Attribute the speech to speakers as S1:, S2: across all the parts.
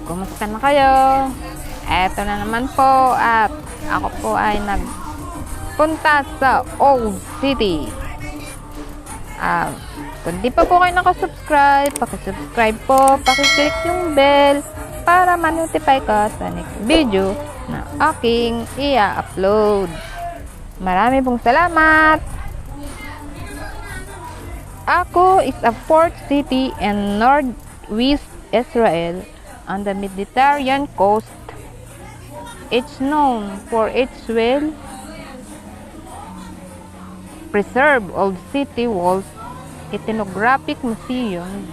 S1: Kumusta na kayo? Eto na naman po at ako po ay nagpunta sa Old City. Kung di pa po kayo nakasubscribe, pakisubscribe po, pakiclick yung bell para ma-notify ka sa next video na aking i-upload. Marami pong salamat! Akko is a port city in northwest Israel on the Mediterranean coast. It's known for its well-preserved old city walls, ethnographic museum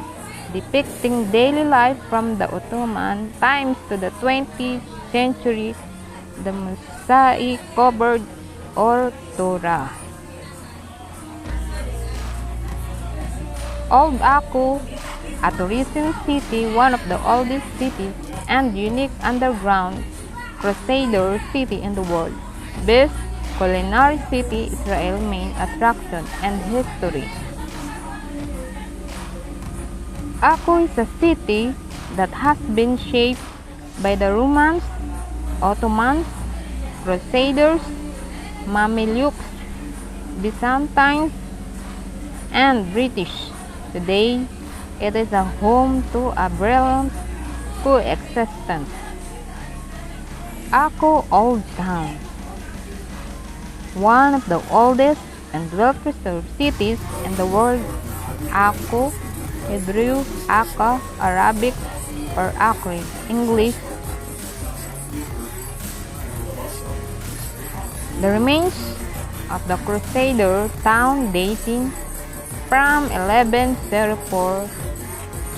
S1: depicting daily life from the Ottoman times to the 20th century, the mosaic-covered Torah. Old Akko, a tourism city, one of the oldest cities and unique underground crusader city in the world. Best culinary city, Israel main attraction and history. Akko is a city that has been shaped by the Romans, Ottomans, Crusaders, Mamelukes, Byzantines, and British. Today, it is a home to a brilliant coexistence. Akko Old Town, one of the oldest and well-preserved cities in the world. Akko, Hebrew, Akka, Arabic, or Akri, English. The remains of the Crusader town dating from 1104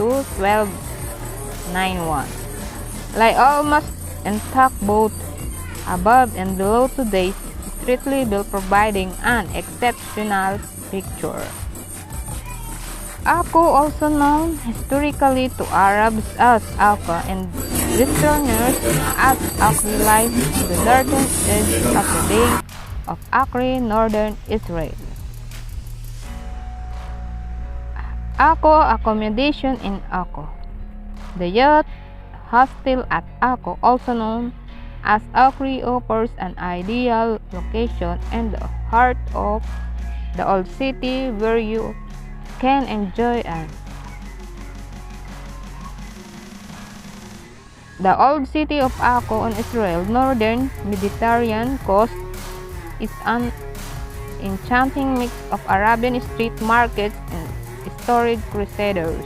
S1: to 1291 lie almost intact both above and below today's street level, providing an exceptional picture. Akko, also known historically to Arabs as Akka and Westerners as Akko lies on the northern edge of the Bay of Akko, northern Israel. Akko accommodation in Akko. The youth hostel at Akko, also known as Akko, offers an ideal location in the heart of the old city where you can enjoy the old city of Akko on Israel's northern Mediterranean coast is an enchanting mix of Arabian street markets and historic crusaders.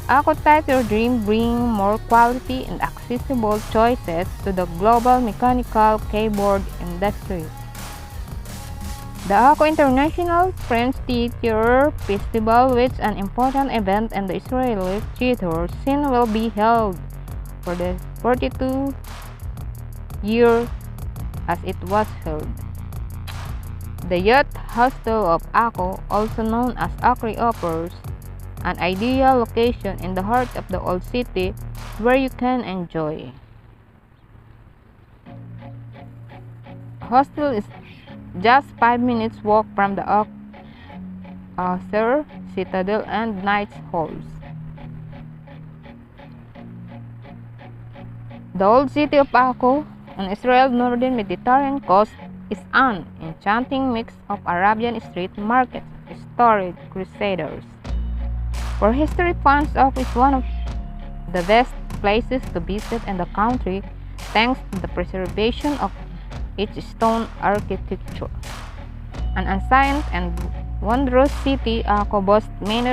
S1: Akko type your dream, bring more quality and accessible choices to the global mechanical keyboard industry. The Akko International French Theater Festival, which is an important event in the Israeli theater scene, will be held for the 42 year as it was held. The Youth Hostel of Akko, also known as Akko, offers an ideal location in the heart of the old city where you can enjoy. Hostel is just 5 minutes walk from the Author, Citadel and Knights Halls. The old city of Akko on Israel's northern Mediterranean coast is an enchanting mix of Arabian street markets, historic crusaders. For history fans, Akko is one of the best places to visit in the country thanks to the preservation of its stone architecture. An ancient and wondrous city, Akko boasts many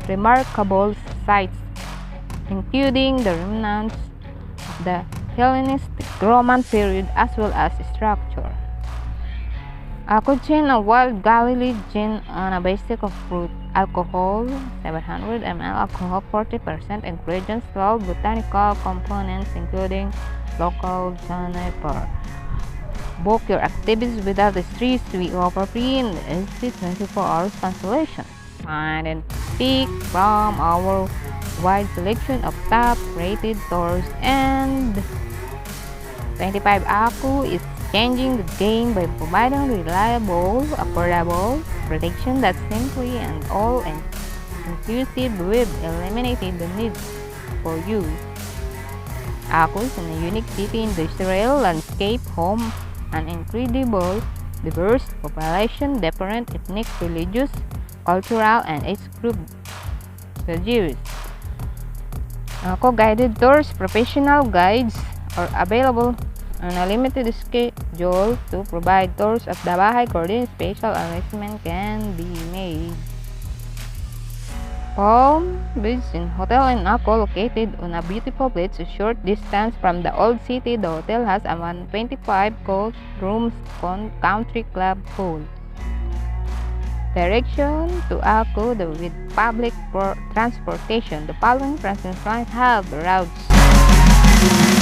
S1: remarkable sites, including the remnants of the Hellenistic Roman period as well as structure. Akko gin, a wild Galilee gin on a basic of fruit, alcohol 700 ml, alcohol 40%, ingredients 12 botanical components including local juniper. Book your activities without the stress. We offer free and easy 24 hours cancellation. Find and pick from our wide selection of top-rated stores, and 25 Akko is changing the game by providing reliable, affordable protection that simply and all-inclusive. We've eliminated the need for you. Akko is a unique city in the Israel landscape, home an incredible, diverse population, different ethnic, religious, cultural, and age group values. Akko guided tours, professional guides are available on a limited schedule to provide tours of the bahay. According special arrangement can be made. Palm Beach Hotel in Akko, located on a beautiful beach a short distance from the old city. The hotel has a 125 cold rooms country club pool. Direction to Akko with public transportation. The following transit lines have routes.